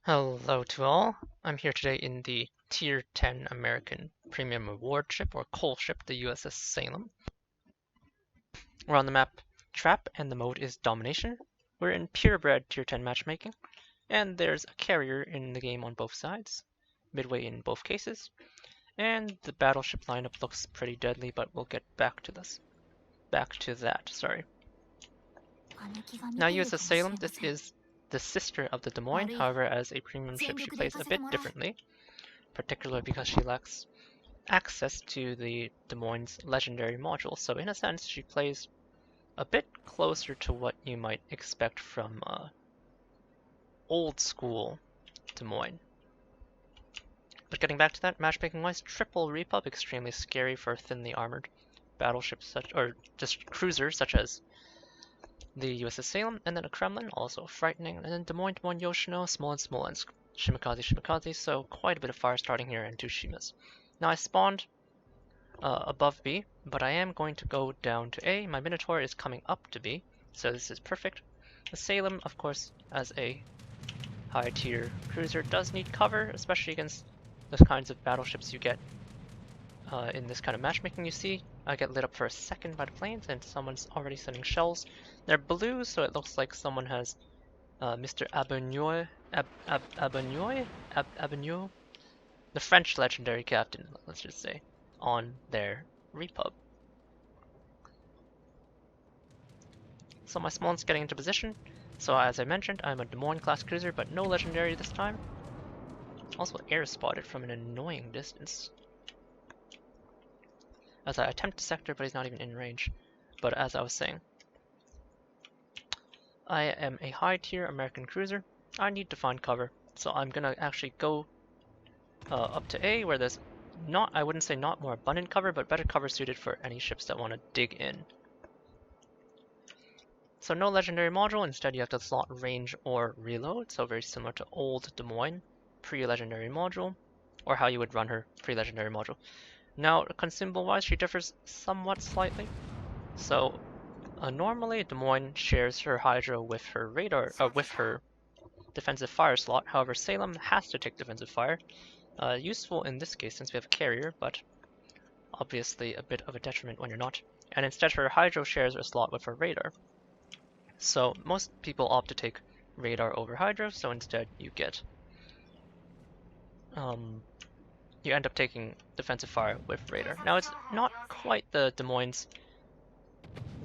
Hello to all. I'm here today in the Tier 10 American Premium Award ship, or coal ship, the USS Salem. We're on the map Trap, and the mode is Domination. We're in purebred Tier 10 matchmaking, and there's a carrier in the game on both sides, midway in both cases, and the battleship lineup looks pretty deadly, but we'll get back to that, sorry. Now USS Salem, this is the sister of the Des Moine, however as a premium ship she plays a bit differently, particularly because she lacks access to the Des Moines legendary module, so in a sense she plays a bit closer to what you might expect from old school Des Moines. But getting back to that, matchmaking wise, triple repub, extremely scary for thinly armored battleships or just cruisers such as the USS Salem, and then a Kremlin, also frightening, and then Des Moines, Yoshino, Smolensk, Shimakaze, so quite a bit of fire starting here and 2 Shimas. Now I spawned above B, but I am going to go down to A. My Minotaur is coming up to B, so this is perfect. The Salem, of course, as a high tier cruiser, does need cover, especially against the kinds of battleships you get in this kind of matchmaking. You see, I get lit up for a second by the planes, and someone's already sending shells. They're blue, so it looks like someone has Mr. Abagnoy, the French legendary captain, let's just say, on their repub. So my Smolensk getting into position. So as I mentioned, I'm a Des Moines class cruiser, but no legendary this time. Also air spotted from an annoying distance, as I attempt to sector, but he's not even in range. But as I was saying, I am a high tier American cruiser. I need to find cover, so I'm gonna actually go up to A, where there's I wouldn't say not more abundant cover, but better cover suited for any ships that want to dig in. So no legendary module, instead you have to slot range or reload, so very similar to old Des Moines, pre-legendary module, or how you would run her pre-legendary module. Now, consumable-wise, she differs somewhat slightly. So, normally Des Moines shares her Hydra with her radar, with her defensive fire slot. However, Salem has to take defensive fire. Useful in this case since we have a carrier, but obviously a bit of a detriment when you're not. And instead, her Hydra shares a slot with her radar. So most people opt to take radar over Hydra. So instead, you get you end up taking defensive fire with radar. Now it's not quite the Des Moines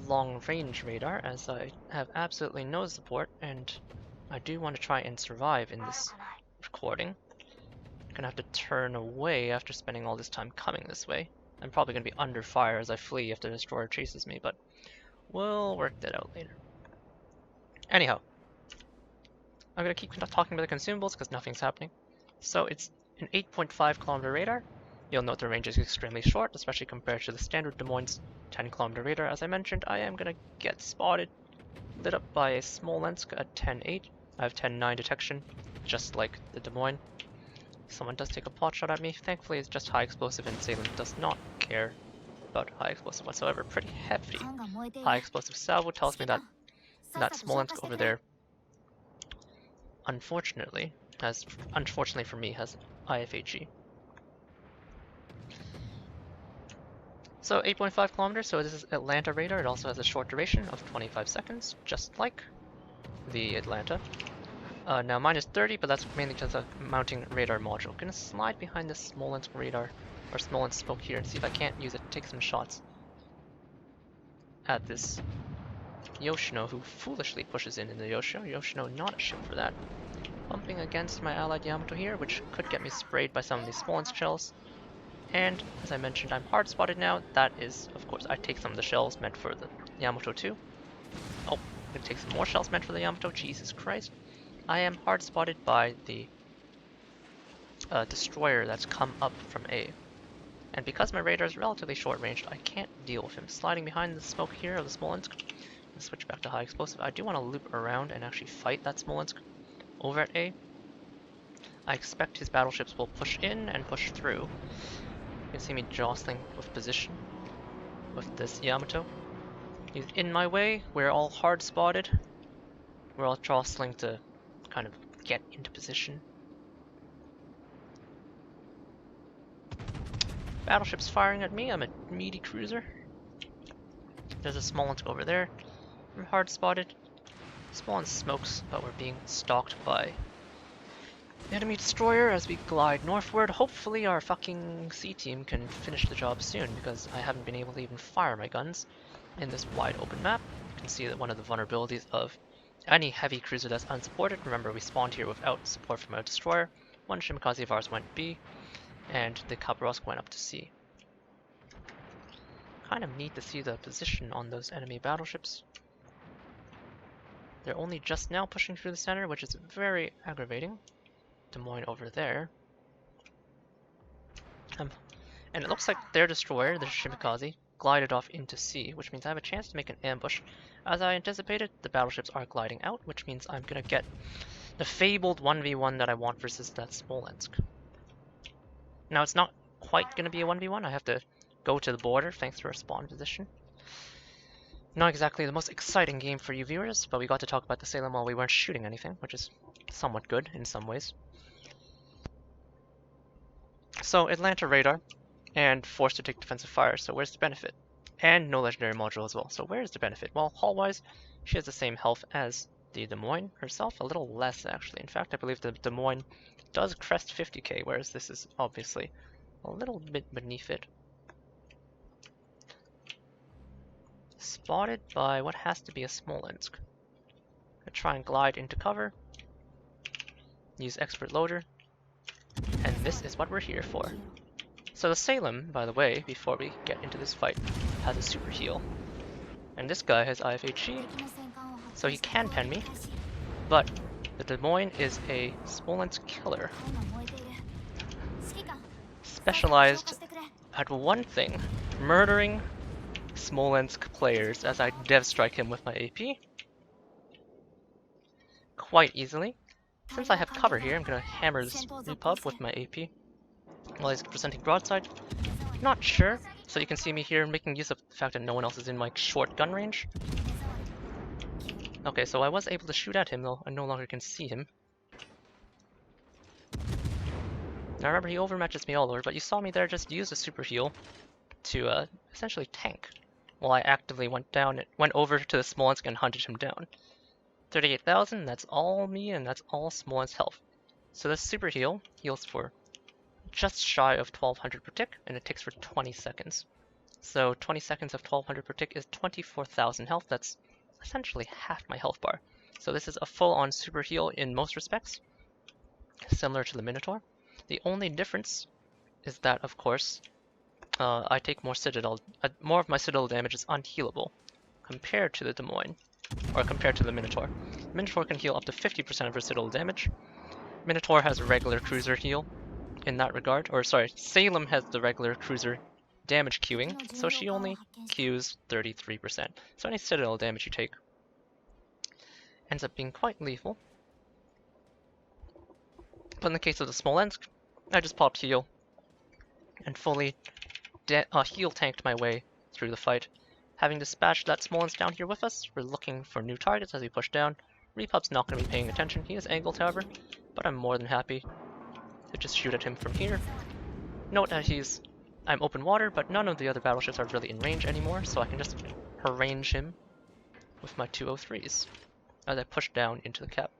long-range radar, as I have absolutely no support, and I do want to try and survive in this recording. I'm gonna have to turn away after spending all this time coming this way. I'm probably gonna be under fire as I flee if the destroyer chases me, but we'll work that out later. Anyhow, I'm gonna keep talking about the consumables because nothing's happening. So it's an 8.5 kilometer radar. You'll note the range is extremely short, especially compared to the standard Des Moines 10 kilometer radar. As I mentioned, I am gonna get spotted, lit up by a Smolensk at 10.8. I have 10.9 detection, just like the Des Moines. Someone does take a pot shot at me. Thankfully, it's just high explosive, and Salem does not care about high explosive whatsoever. Pretty hefty high explosive salvo tells me that Smolensk over there, unfortunately for me, has IFHE. So 8.5 kilometers, so this is Atlanta radar. It also has a short duration of 25 seconds, just like the Atlanta. Now mine is 30, but that's mainly because of mounting radar module. Gonna slide behind this Smolensk radar, or Smolensk smoke here, and see if I can't use it to take some shots at this Yoshino, who foolishly pushes in the Yoshino. Yoshino not a ship for that. Bumping against my allied Yamato here, which could get me sprayed by some of these Smolensk shells. And, as I mentioned, I'm hard spotted now. That is, of course, I take some of the shells meant for the Yamato too. Oh, I'm gonna take some more shells meant for the Yamato, Jesus Christ. I am hard spotted by the destroyer that's come up from A. And because my radar is relatively short ranged, I can't deal with him. Sliding behind the smoke here of the Smolensk. Let's switch back to high explosive. I do want to loop around and actually fight that Smolensk over at A. I expect his battleships will push in and push through. You can see me jostling with position with this Yamato. He's in my way. We're all hard spotted. We're all jostling to kind of get into position. Battleship's firing at me. I'm a meaty cruiser. There's a Smolensk over there. I'm hard spotted. Smolensk smokes, but we're being stalked by enemy destroyer as we glide northward. Hopefully our fucking C team can finish the job soon, because I haven't been able to even fire my guns in this wide open map. You can see that one of the vulnerabilities of any heavy cruiser that's unsupported. Remember, we spawned here without support from a destroyer. One Shimakaze of ours went B, and the Khabarovsk went up to C. Kind of neat to see the position on those enemy battleships. They're only just now pushing through the center, which is very aggravating. Des Moine over there. And it looks like their destroyer, the Shimakaze, glided off into C, which means I have a chance to make an ambush. As I anticipated, the battleships are gliding out, which means I'm gonna get the fabled 1v1 that I want versus that Smolensk. Now it's not quite gonna be a 1v1, I have to go to the border thanks to our spawn position. Not exactly the most exciting game for you viewers, but we got to talk about the Salem while we weren't shooting anything, which is somewhat good in some ways. So Atlanta radar, and forced to take defensive fire, so where's the benefit? And no legendary module as well, so where's the benefit? Well, hull-wise, she has the same health as the Des Moines herself, a little less actually. In fact, I believe the Des Moines does crest 50k, whereas this is obviously a little bit beneath it. Spotted by what has to be a Smolensk. I try and glide into cover, use expert loader, and this is what we're here for. So the Salem, by the way, before we get into this fight, has a super heal. And this guy has IFHE, so he can pen me, but the Des Moines is a Smolensk killer. Specialized at one thing, murdering Smolensk players as I dev strike him with my AP. Quite easily. Since I have cover here, I'm gonna hammer this repub with my AP while he's presenting broadside. Not sure, so you can see me here making use of the fact that no one else is in my short gun range. Okay, so I was able to shoot at him, though I no longer can see him. Now remember, he overmatches me all over, but you saw me there just use a super heal to essentially tank, while I actively went over to the Smolensk and hunted him down. 38,000, that's all me, and that's all Smolensk health. So this super heal heals for just shy of 1200 per tick, and it ticks for 20 seconds. So 20 seconds of 1200 per tick is 24,000 health. That's essentially half my health bar. So this is a full-on super heal in most respects, similar to the Minotaur. The only difference is that, of course, I take more Citadel. More of my Citadel damage is unhealable compared to the Des Moines, or compared to the Minotaur. Minotaur can heal up to 50% of her Citadel damage. Minotaur has a regular cruiser heal in that regard, or sorry, Salem has the regular cruiser damage queuing, so she only queues 33%. So any Citadel damage you take ends up being quite lethal. But in the case of the Smolensk, I just popped heal and fully heal tanked my way through the fight. Having dispatched that Smolensk down here with us, we're looking for new targets as we push down. Repub's not going to be paying attention. He is angled, however, but I'm more than happy to just shoot at him from here. Note that I'm open water, but none of the other battleships are really in range anymore, so I can just harangue him with my 203s as I push down into the cap.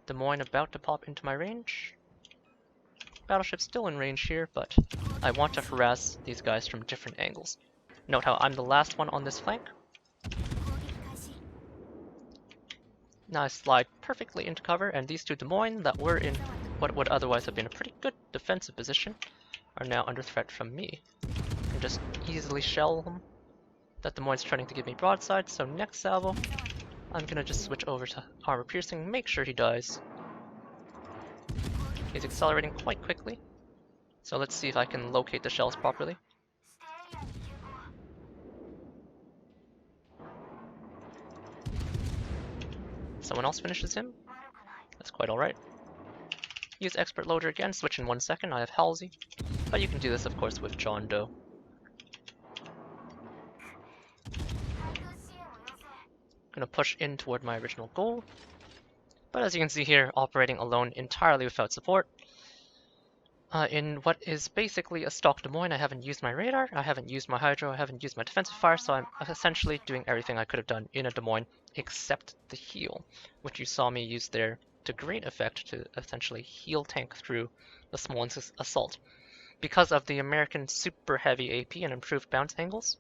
Des Moines about to pop into my range. Battleship's still in range here, but I want to harass these guys from different angles. Note how I'm the last one on this flank. Now I slide perfectly into cover, and these two Des Moines that were in what would otherwise have been a pretty good defensive position are now under threat from me. And just easily shell them. That Des Moines is trying to give me broadside, so next salvo, I'm gonna just switch over to armor piercing, make sure he dies. He's accelerating quite quickly, so let's see if I can locate the shells properly. Someone else finishes him. That's quite alright. Use expert loader again, switch in 1 second. I have Halsey, but you can do this of course with John Doe. Gonna push in toward my original goal. But as you can see here, operating alone entirely without support. In what is basically a stock Des Moines, I haven't used my radar, I haven't used my hydro, I haven't used my defensive fire, so I'm essentially doing everything I could have done in a Des Moines except the heal, which you saw me use there to great effect to essentially heal tank through the Smolensk assault. Because of the American super heavy AP and improved bounce angles,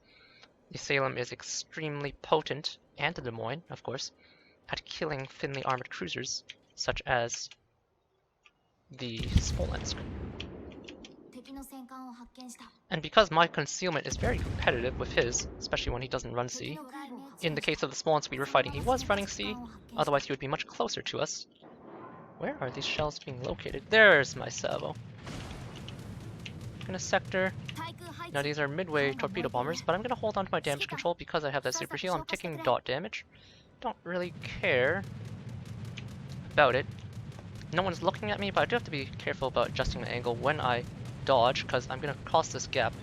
the Salem is extremely potent, and the Des Moines, of course, at killing thinly armored cruisers, such as the Smolensk. And because my concealment is very competitive with his, especially when he doesn't run C, in the case of the Smolensk we were fighting, he was running C, otherwise he would be much closer to us. Where are these shells being located? There's my salvo. In a sector. Now these are midway torpedo bombers, but I'm going to hold on to my damage control because I have that super heal. I'm taking dot damage. Don't really care about it. No one's looking at me, but I do have to be careful about adjusting the angle when I dodge, because I'm going to cross this gap,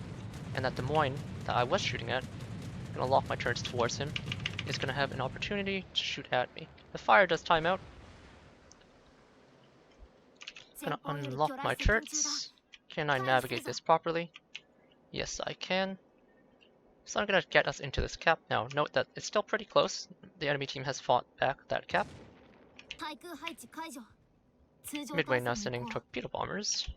and that Des Moines that I was shooting at, I'm going to lock my turrets towards him, is going to have an opportunity to shoot at me. The fire does time out. I'm going to unlock my turrets. Can I navigate this properly? Yes, I can. So I'm going to get us into this cap. Now, note that it's still pretty close. The enemy team has fought back that cap. Midway now sending torpedo bombers.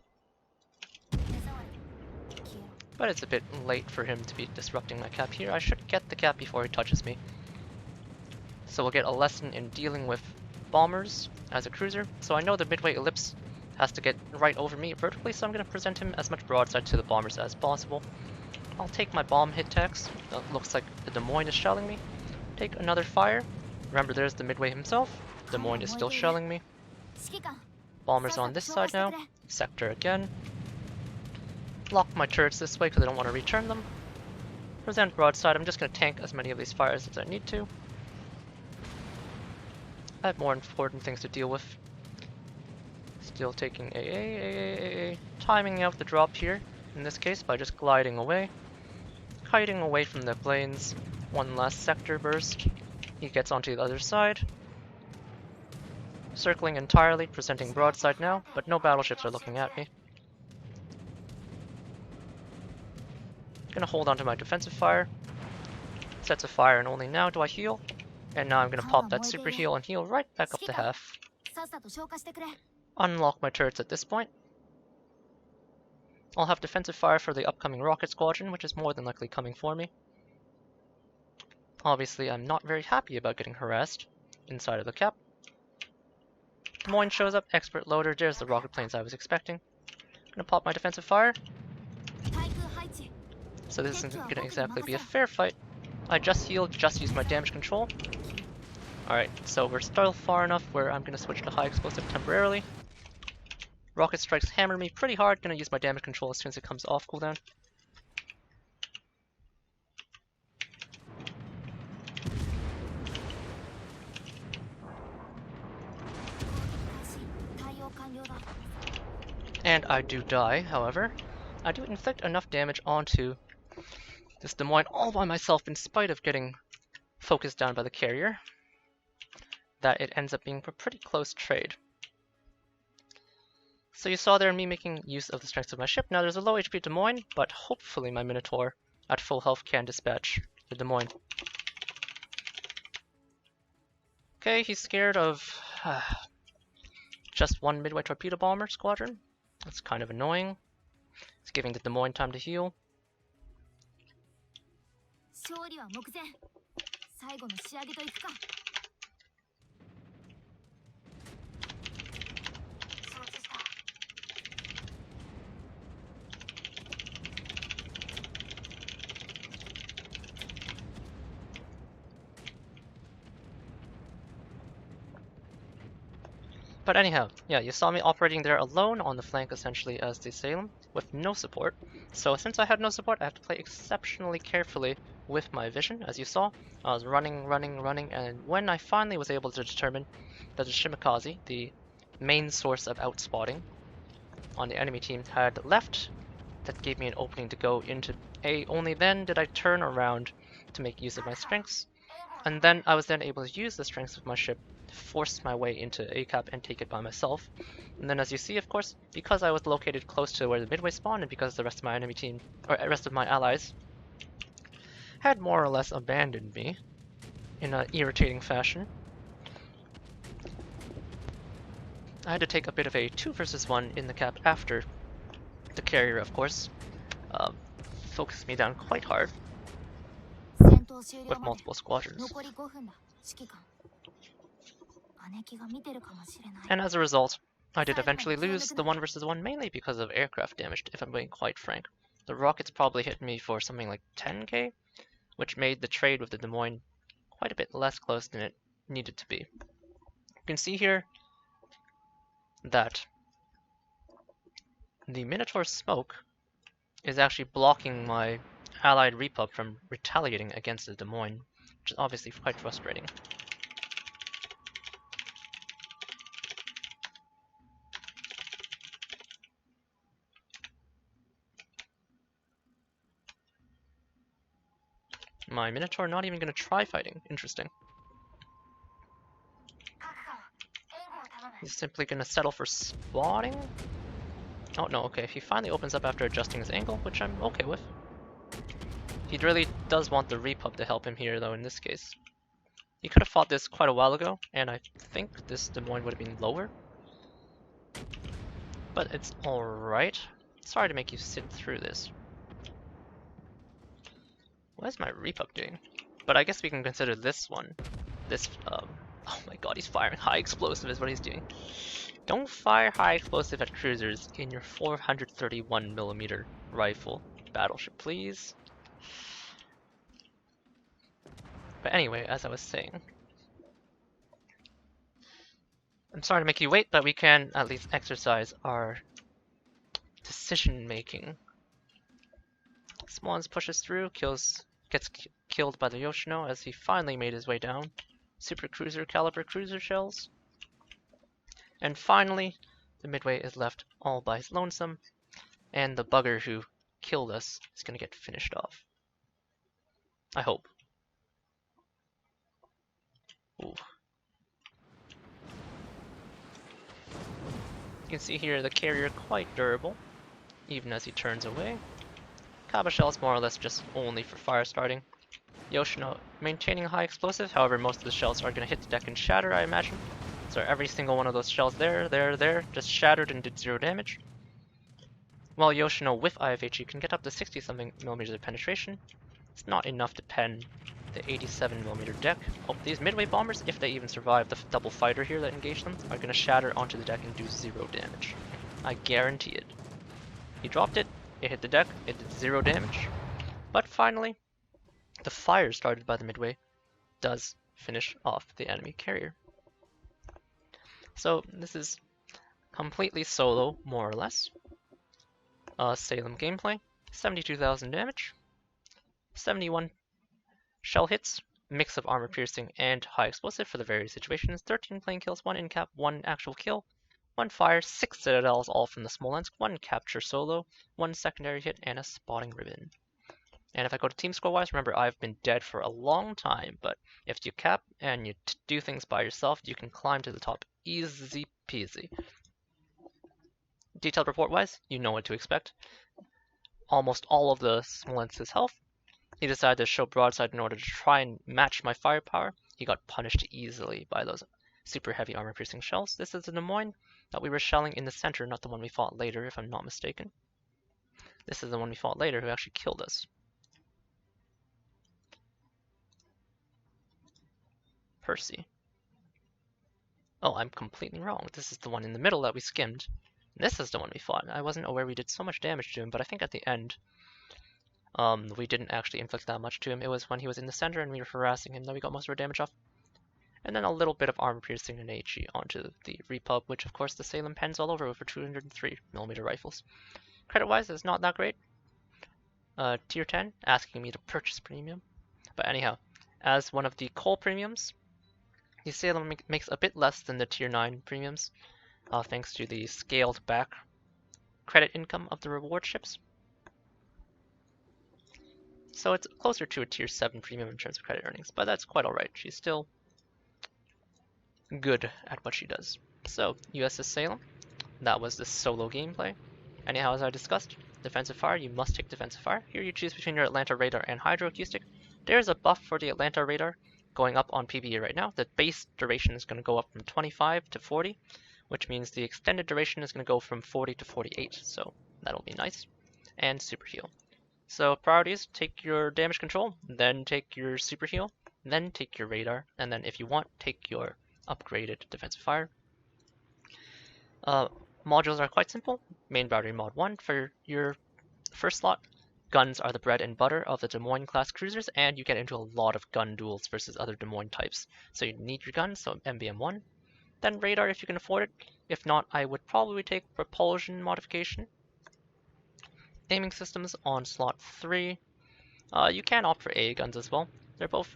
But it's a bit late for him to be disrupting my cap here. I should get the cap before he touches me. So we'll get a lesson in dealing with bombers as a cruiser. So I know the midway ellipse has to get right over me vertically, so I'm going to present him as much broadside to the bombers as possible. I'll take my bomb hit tax. Looks like the Des Moines is shelling me. Take another fire. Remember, there's the midway himself. Des Moines is still shelling me. Bombers on this side now. Sector again. Lock my turrets this way because I don't want to return them. Present broadside. I'm just going to tank as many of these fires as I need to. I have more important things to deal with. Still taking AA. Timing out the drop here, in this case, by just gliding away. Kiting away from the planes. One last sector burst. He gets onto the other side. Circling entirely, presenting broadside now, but no battleships are looking at me. Gonna hold on to my defensive fire. Sets a fire, and only now do I heal. And now I'm gonna pop that super heal and heal right back up to half. Unlock my turrets at this point. I'll have defensive fire for the upcoming rocket squadron, which is more than likely coming for me. Obviously, I'm not very happy about getting harassed inside of the cap. Des Moines shows up, expert loader, there's the rocket planes I was expecting. Gonna pop my defensive fire. So this isn't gonna exactly be a fair fight. I just healed, just used my damage control. Alright, so we're still far enough where I'm gonna switch to high explosive temporarily. Rocket strikes hammer me pretty hard, gonna use my damage control as soon as it comes off cooldown. And I do die, however. I do inflict enough damage onto this Des Moines all by myself in spite of getting focused down by the carrier, that it ends up being a pretty close trade. So you saw there me making use of the strengths of my ship. Now there's a low HP Des Moines, but hopefully my Minotaur at full health can dispatch the Des Moines. Okay, he's scared of just one midway torpedo bomber squadron. That's kind of annoying. It's giving the Des Moines time to heal. But anyhow, yeah, you saw me operating there alone on the flank essentially as the Salem, with no support. So since I had no support, I have to play exceptionally carefully with my vision. As you saw, I was running, and when I finally was able to determine that the Shimakaze, the main source of outspotting on the enemy team, had left, that gave me an opening to go into A. Only then did I turn around to make use of my strengths, and then I was then able to use the strengths of my ship force my way into ACAP and take it by myself. And then as you see, of course, because I was located close to where the midway spawned and because the rest of my enemy team, or rest of my allies, had more or less abandoned me in an irritating fashion, I had to take a bit of a 2 versus 1 in the cap after the carrier, of course, focused me down quite hard with multiple squadrons. And as a result, I did eventually lose the 1 versus 1 mainly because of aircraft damage, if I'm being quite frank. The rockets probably hit me for something like 10k, which made the trade with the Des Moines quite a bit less close than it needed to be. You can see here that the Minotaur's smoke is actually blocking my allied repub from retaliating against the Des Moines, which is obviously quite frustrating. My Minotaur not even going to try fighting. Interesting. He's simply going to settle for spotting. Oh no, okay, he finally opens up after adjusting his angle, which I'm okay with. He really does want the repub to help him here though in this case. He could have fought this quite a while ago, and I think this Des Moines would have been lower. But it's alright. Sorry to make you sit through this. What is my repub doing? But I guess we can consider this one. This, oh my god, he's firing high explosive is what he's doing. Don't fire high explosive at cruisers in your 431mm rifle battleship, please. But anyway, as I was saying, I'm sorry to make you wait, but we can at least exercise our decision making. Smolensk pushes through, gets killed by the Yoshino as he finally made his way down. Super cruiser caliber cruiser shells. And finally, the midway is left all by his lonesome, and the bugger who killed us is going to get finished off. I hope. Ooh. You can see here the carrier quite durable, even as he turns away. Kaba shells more or less just only for fire starting. Yoshino maintaining a high explosive, however most of the shells are going to hit the deck and shatter, I imagine. So every single one of those shells there, just shattered and did 0 damage. While Yoshino with IFHE can get up to 60-something millimeters of penetration, it's not enough to pen the 87mm deck. Oh, these midway bombers, if they even survive the double fighter here that engaged them, are going to shatter onto the deck and do 0 damage. I guarantee it. He dropped it, it hit the deck, it did 0 damage. But finally, the fire started by the midway does finish off the enemy carrier. So this is completely solo, more or less. Salem gameplay, 72,000 damage, 71 shell hits, mix of armor piercing and high explosive for the various situations, 13 plane kills, 1 in cap, 1 actual kill, 1 fire, 6 citadels all from the Smolensk, 1 capture solo, 1 secondary hit, and a spotting ribbon. And if I go to team score wise, remember I've been dead for a long time, but if you cap and you do things by yourself, you can climb to the top easy peasy. Detailed report wise, you know what to expect. Almost all of the Smolensk's health. He decided to show broadside in order to try and match my firepower. He got punished easily by those super heavy armor piercing shells. This is the Des Moines that we were shelling in the center, not the one we fought later, if I'm not mistaken. This is the one we fought later who actually killed us. Percy. Oh, I'm completely wrong. This is the one in the middle that we skimmed. This is the one we fought. I wasn't aware we did so much damage to him, but I think at the end, we didn't actually inflict that much to him. It was when he was in the center and we were harassing him that we got most of our damage off. And then a little bit of armor piercing and HE onto the repub, which of course the Salem pens all over with for 203mm rifles. Credit-wise, it's not that great. Tier 10, asking me to purchase premium. But anyhow, as one of the coal premiums, the Salem makes a bit less than the Tier 9 premiums, thanks to the scaled back credit income of the reward ships. So it's closer to a Tier 7 premium in terms of credit earnings, but that's quite alright. She's still good at what she does. So, USS Salem, that was the solo gameplay. Anyhow, as I discussed, defensive fire, you must take defensive fire. Here you choose between your Atlanta radar and hydroacoustic. There's a buff for the Atlanta radar going up on PvE right now. The base duration is going to go up from 25 to 40, which means the extended duration is going to go from 40 to 48, so that'll be nice. And super heal. So priorities, take your damage control, then take your super heal, then take your radar, and then if you want, take your upgraded defensive fire. Modules are quite simple. Main battery mod 1 for your first slot. Guns are the bread and butter of the Des Moines class cruisers, and you get into a lot of gun duels versus other Des Moines types. So you need your guns, so MBM 1. Then radar if you can afford it. If not, I would probably take propulsion modification. Aiming systems on slot 3. You can opt for AA guns as well. They're both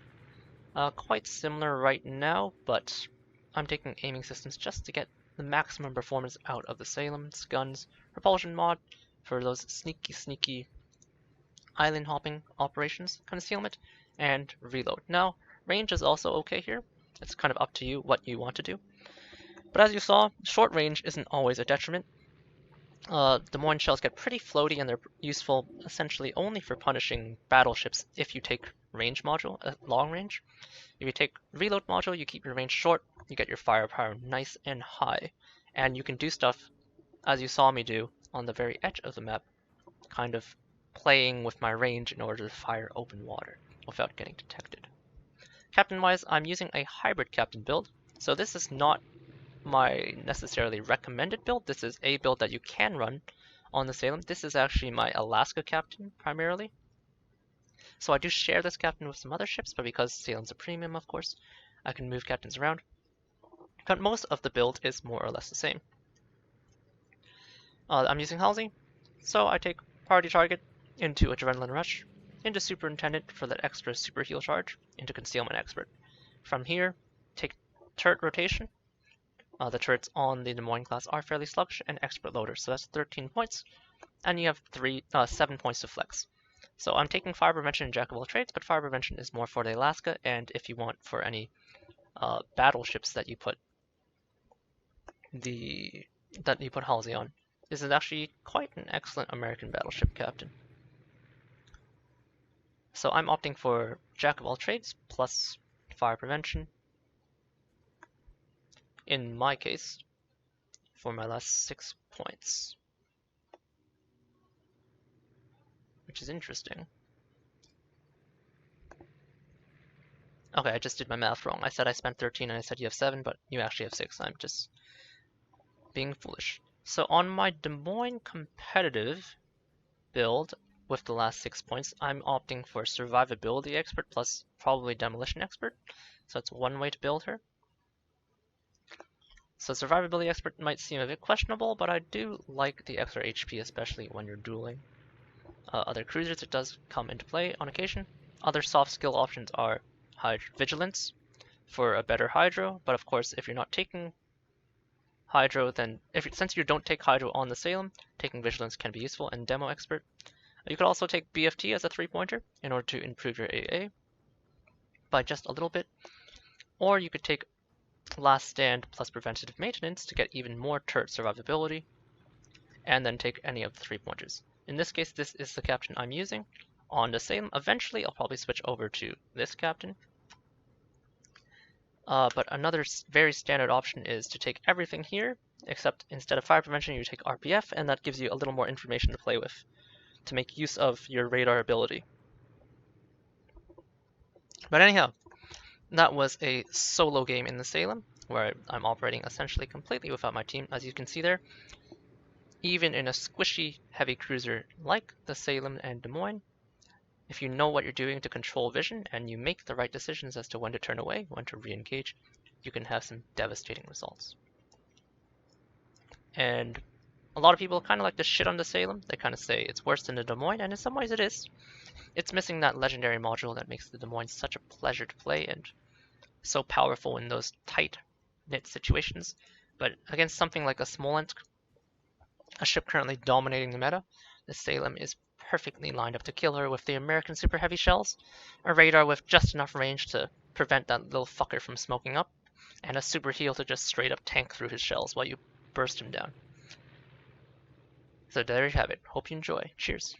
quite similar right now, but I'm taking aiming systems just to get the maximum performance out of the Salem's guns. Propulsion mod for those sneaky island hopping operations, concealment, and reload. Now, range is also okay here. It's kind of up to you what you want to do. But as you saw, short range isn't always a detriment. Des Moines shells get pretty floaty and they're useful essentially only for punishing battleships if you take range module, long range. If you take reload module, you keep your range short, you get your firepower nice and high, and you can do stuff, as you saw me do, on the very edge of the map, kind of playing with my range in order to fire open water without getting detected. Captain-wise, I'm using a hybrid captain build, so this is not my necessarily recommended build. This is a build that you can run on the Salem. This is actually my Alaska captain primarily. So I do share this captain with some other ships, but because Salem's a premium, of course, I can move captains around. But most of the build is more or less the same. I'm using Halsey, so I take priority target into Adrenaline Rush, into Superintendent for that extra super heal charge, into Concealment Expert. From here, take turret rotation. The turrets on the Des Moines class are fairly sluggish, and expert loader, so that's 13 points, and you have 7 points to flex. So I'm taking fire prevention and jack of all trades, but fire prevention is more for the Alaska, and if you want for any battleships that you put Halsey on. This is actually quite an excellent American battleship captain. So I'm opting for jack of all trades plus fire prevention. In my case, for my last 6 points. Which is interesting. Okay, I just did my math wrong. I said I spent 13 and I said you have 7, but you actually have 6. I'm just being foolish. So on my Des Moines competitive build with the last 6 points, I'm opting for survivability expert plus probably demolition expert. So that's one way to build her. So survivability expert might seem a bit questionable, but I do like the extra HP, especially when you're dueling other cruisers. It does come into play on occasion. Other soft skill options are vigilance for a better hydro, but of course if you're not taking hydro, then since you don't take hydro on the Salem, taking vigilance can be useful, and demo expert. You could also take BFT as a 3-pointer in order to improve your AA by just a little bit, or you could take Last Stand plus preventative maintenance to get even more turret survivability, and then take any of the 3-pointers. In this case, this is the captain I'm using on the Salem. Eventually, I'll probably switch over to this captain. But another very standard option is to take everything here, except instead of fire prevention, you take RPF, and that gives you a little more information to play with to make use of your radar ability. But anyhow, that was a solo game in the Salem, where I'm operating essentially completely without my team, as you can see there. Even in a squishy heavy cruiser like the Salem and Des Moines, if you know what you're doing to control vision and you make the right decisions as to when to turn away, when to re-engage, you can have some devastating results. And a lot of people kind of like to shit on the Salem. They kind of say it's worse than the Des Moines, and in some ways it is. It's missing that legendary module that makes the Des Moines such a pleasure to play and so powerful in those tight-knit situations. But against something like a Smolensk, a ship currently dominating the meta, the Salem is perfectly lined up to kill her with the American super heavy shells, a radar with just enough range to prevent that little fucker from smoking up, and a super heal to just straight up tank through his shells while you burst him down. So there you have it. Hope you enjoy. Cheers.